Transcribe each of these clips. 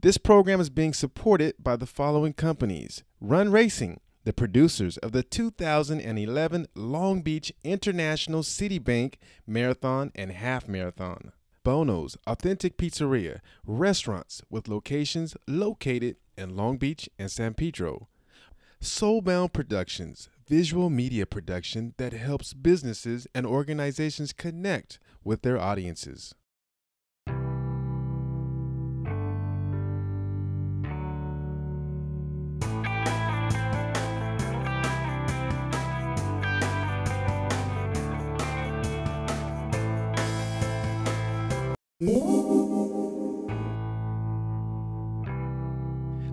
This program is being supported by the following companies: Run Racing, the producers of the 2011 Long Beach International City Bank Marathon and Half Marathon; Bono's Authentic Pizzeria, restaurants with locations located in Long Beach and San Pedro; Soulbound Productions, visual media production that helps businesses and organizations connect with their audiences.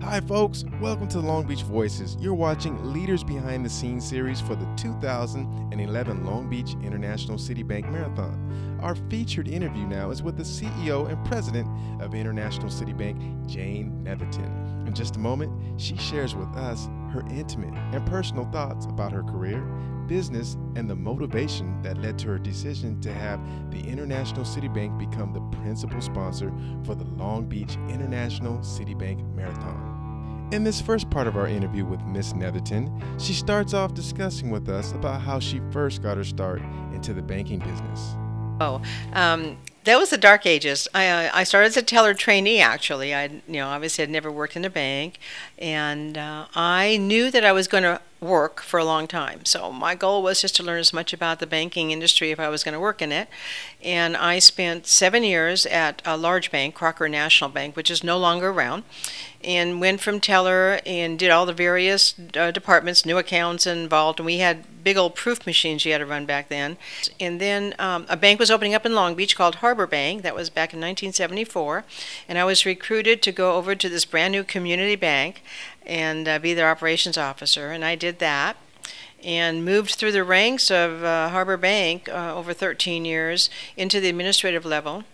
Hi, folks. Welcome to Long Beach Voices. You're watching Leaders Behind the Scenes series for the 2011 Long Beach International City Bank Marathon. Our featured interview now is with the CEO and President of International City Bank, Jane Netherton. In just a moment, she shares with us her intimate and personal thoughts about her career, business, and the motivation that led to her decision to have the International City Bank become the principal sponsor for the Long Beach International City Bank Marathon. In this first part of our interview with Miss Netherton, she starts off discussing with us about how she first got her start into the banking business. Oh, that was the dark ages. I started as a teller trainee. Actually, obviously I'd never worked in a bank, and I knew that I was going to work for a long time. So my goal was just to learn as much about the banking industry if I was going to work in it. And I spent 7 years at a large bank, Crocker National Bank, which is no longer around, and went from teller and did all the various departments, new accounts involved, and we had big old proof machines you had to run back then. And then a bank was opening up in Long Beach called Harbor Bank. That was back in 1974, and I was recruited to go over to this brand new community bank and be their operations officer, and I did that and moved through the ranks of Harbor Bank over 13 years into the administrative level.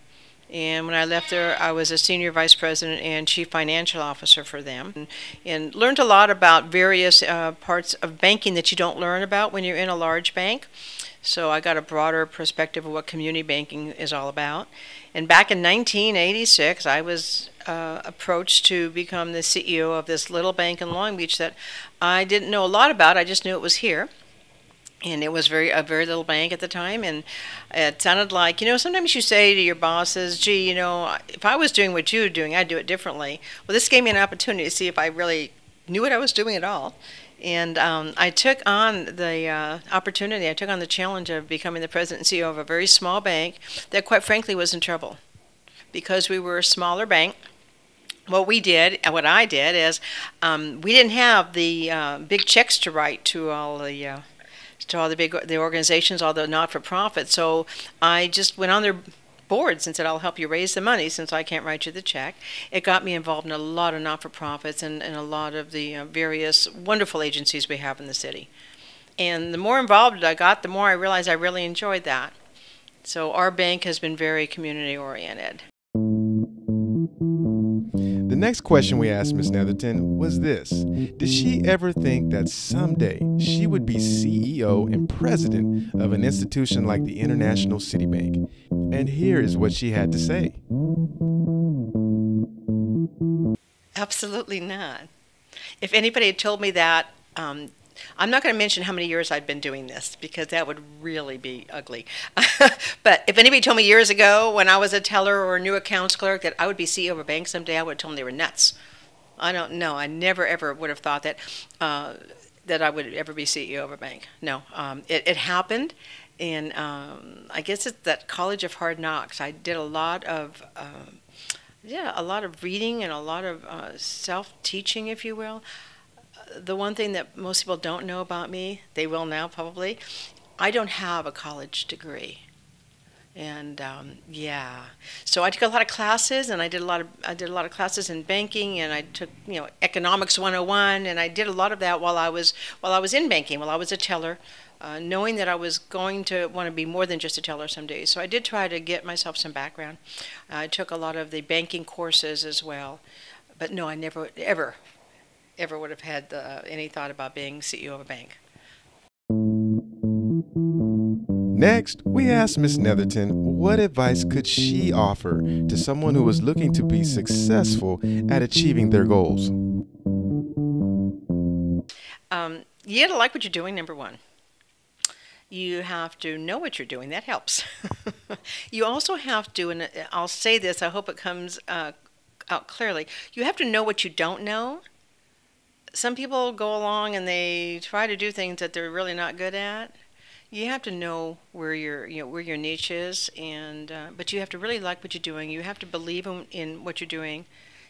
And when I left there, I was a senior vice president and chief financial officer for them, and learned a lot about various parts of banking that you don't learn about when you're in a large bank. So I got a broader perspective of what community banking is all about. And back in 1986, I was approached to become the CEO of this little bank in Long Beach that I didn't know a lot about. I just knew it was here. And it was a very little bank at the time, and it sounded like, sometimes you say to your bosses, gee, if I was doing what you were doing, I'd do it differently. Well, this gave me an opportunity to see if I really knew what I was doing at all. And I took on the opportunity, I took on the challenge of becoming the president and CEO of a very small bank that, quite frankly, was in trouble. Because we were a smaller bank, what I did is we didn't have the big checks to write to all the organizations, all the not-for-profits. So I just went on their boards and said, I'll help you raise the money since I can't write you the check. It got me involved in a lot of not-for-profits and a lot of the various wonderful agencies we have in the city. And the more involved I got, the more I realized I really enjoyed that. So our bank has been very community-oriented. The next question we asked Ms. Netherton was this: did she ever think that someday she would be CEO and president of an institution like the International City Bank? And here is what she had to say. Absolutely not. If anybody had told me that, I'm not going to mention how many years I'd been doing this because that would really be ugly. But if anybody told me years ago when I was a teller or a new accounts clerk that I would be CEO of a bank someday, I would have told them they were nuts. I don't know. I never ever would have thought that that I would ever be CEO of a bank. No, it happened, and I guess it's that college of hard knocks. I did a lot of reading and a lot of self-teaching, if you will. The one thing that most people don't know about me, they will now probably, I don't have a college degree. And so I took a lot of classes, and I did a lot of classes in banking, and I took economics 101, and I did a lot of that while I was in banking, while I was a teller, knowing that I was going to want to be more than just a teller someday. So I did try to get myself some background. I took a lot of the banking courses as well, but no, I never ever would have had any thought about being CEO of a bank. Next, we asked Miss Netherton what advice could she offer to someone who was looking to be successful at achieving their goals. You got to like what you're doing, number one. You have to know what you're doing. That helps. You also have to, and I'll say this, I hope it comes out clearly. You have to know what you don't know. Some people go along and they try to do things that they're really not good at. You have to know where where your niche is, and but you have to really like what you're doing. You have to believe in what you're doing.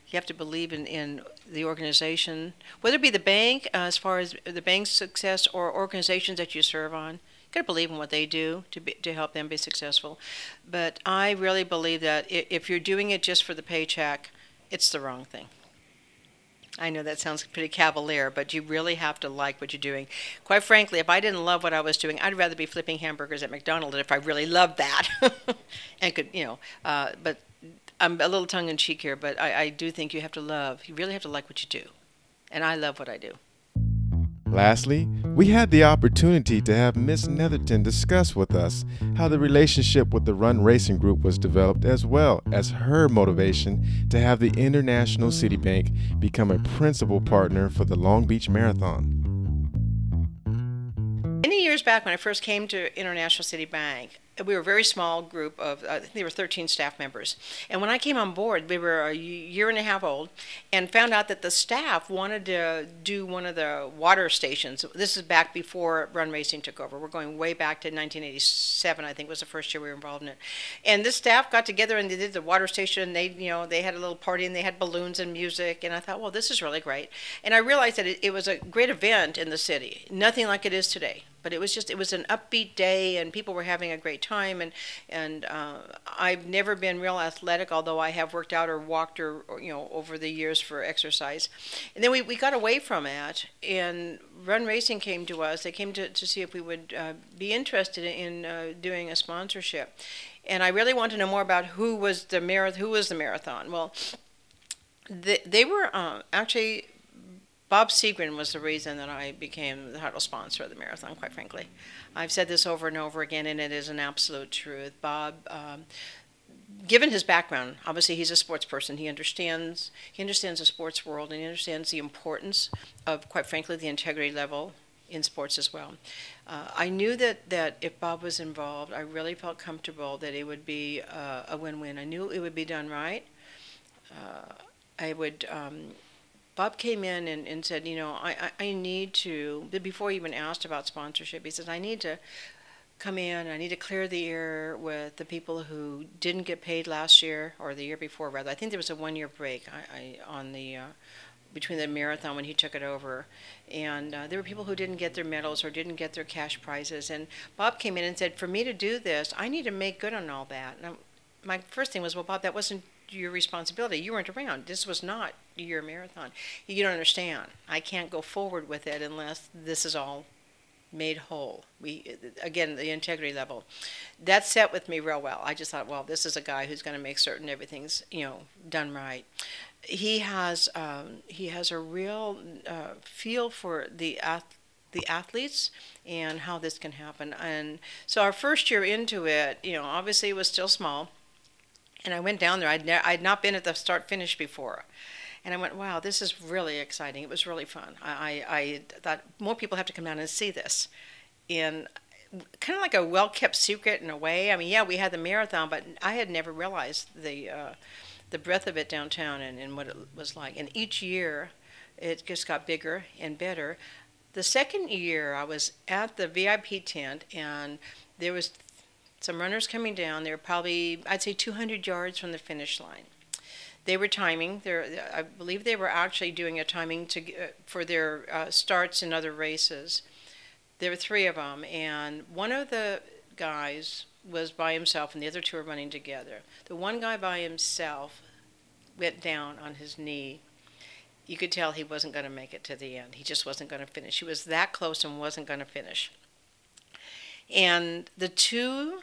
You have to believe in the organization, whether it be the bank, as far as the bank's success, or organizations that you serve on. You got to believe in what they do to help them be successful. But I really believe that if you're doing it just for the paycheck, it's the wrong thing. I know that sounds pretty cavalier, but you really have to like what you're doing. Quite frankly, if I didn't love what I was doing, I'd rather be flipping hamburgers at McDonald's if I really loved that. And could, but I'm a little tongue in cheek here, but I do think you really have to like what you do. And I love what I do. Lastly, we had the opportunity to have Miss Netherton discuss with us how the relationship with the Run Racing Group was developed, as well as her motivation to have the International City Bank become a principal partner for the Long Beach Marathon. Many years back when I first came to International City Bank, we were a very small group of, I think there were 13 staff members. And when I came on board, we were a year and a half old, and found out that the staff wanted to do one of the water stations. This is back before Run Racing took over. We're going way back to 1987, I think was the first year we were involved in it. And this staff got together and they did the water station. They had a little party and they had balloons and music. And I thought, well, this is really great. And I realized that it was a great event in the city. Nothing like it is today. But it was an upbeat day, and people were having a great time. And I've never been real athletic, although I have worked out or walked or over the years for exercise. And then we got away from it, and Run Racing came to us. They came to see if we would be interested in doing a sponsorship. And I really wanted to know more about who was the marathon. Well, they were actually. Bob Seagren was the reason that I became the title sponsor of the marathon, quite frankly. I've said this over and over again, and it is an absolute truth. Bob, given his background, obviously he's a sports person. He understands the sports world, and he understands the importance of, quite frankly, the integrity level in sports as well. I knew that if Bob was involved, I really felt comfortable that it would be a win-win. I knew it would be done right. Bob came in and said, I need to, before he even asked about sponsorship, he says, I need to come in, I need to clear the air with the people who didn't get paid last year, or the year before, rather. I think there was a one-year break between the marathon when he took it over. And there were people who didn't get their medals or didn't get their cash prizes. And Bob came in and said, for me to do this, I need to make good on all that. And my first thing was, well, Bob, that wasn't your responsibility. You weren't around. This was not your marathon. You don't understand. I can't go forward with it unless this is all made whole. Again, the integrity level. That set with me real well. I just thought, well, this is a guy who's going to make certain everything's done right. He has a real feel for the athletes and how this can happen. And so our first year into it, obviously it was still small. And I went down there. I'd not been at the start-finish before. And I went, wow, this is really exciting. It was really fun. I thought more people have to come down and see this. And kind of like a well-kept secret in a way. I mean, yeah, we had the marathon, but I had never realized the breadth of it downtown and what it was like. And each year, it just got bigger and better. The second year, I was at the VIP tent, and there was some runners coming down. They were probably, I'd say, 200 yards from the finish line. They were timing. I believe they were actually doing a timing for their starts in other races. There were three of them, and one of the guys was by himself, and the other two were running together. The one guy by himself went down on his knee. You could tell he wasn't going to make it to the end. He just wasn't going to finish. He was that close and wasn't going to finish. And the two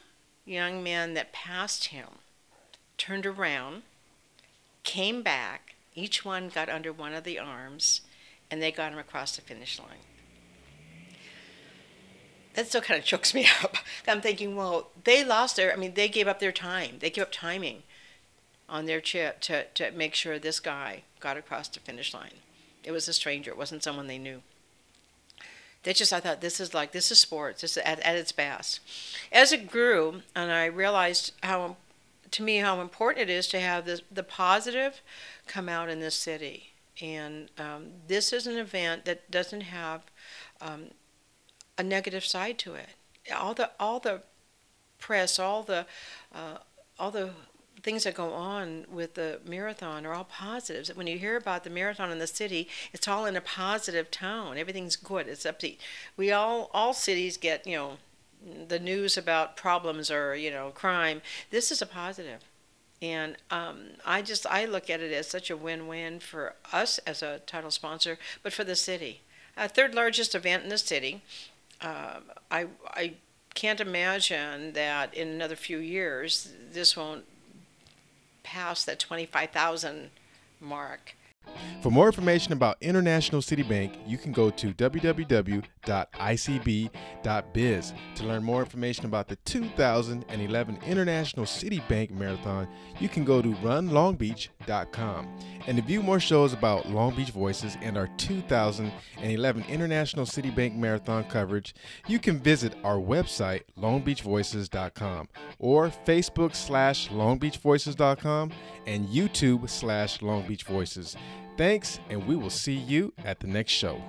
young men that passed him turned around, came back, each one got under one of the arms, and they got him across the finish line. that still kind of chokes me up. I'm thinking, well, they lost their, I mean, they gave up their time. They gave up timing on their chip to make sure this guy got across the finish line. It was a stranger. It wasn't someone they knew. I thought, this is sports. This is at its best. As it grew, and I realized how important it is to have the positive come out in this city. And this is an event that doesn't have a negative side to it. All the press, all the things that go on with the marathon are all positives. When you hear about the marathon in the city, it's all in a positive tone. Everything's good. It's upbeat. We all cities get, the news about problems or, crime. This is a positive. And I look at it as such a win-win for us as a title sponsor, but for the city. Third largest event in the city. I can't imagine that in another few years this won't pass that 25,000 mark. For more information about International City Bank, you can go to www.icb.biz. To learn more information about the 2011 International City Bank Marathon, you can go to runlongbeach.com. And to view more shows about Long Beach Voices and our 2011 International City Bank Marathon coverage, you can visit our website, longbeachvoices.com, or Facebook/longbeachvoices.com and YouTube/longbeachvoices. Thanks, and we will see you at the next show.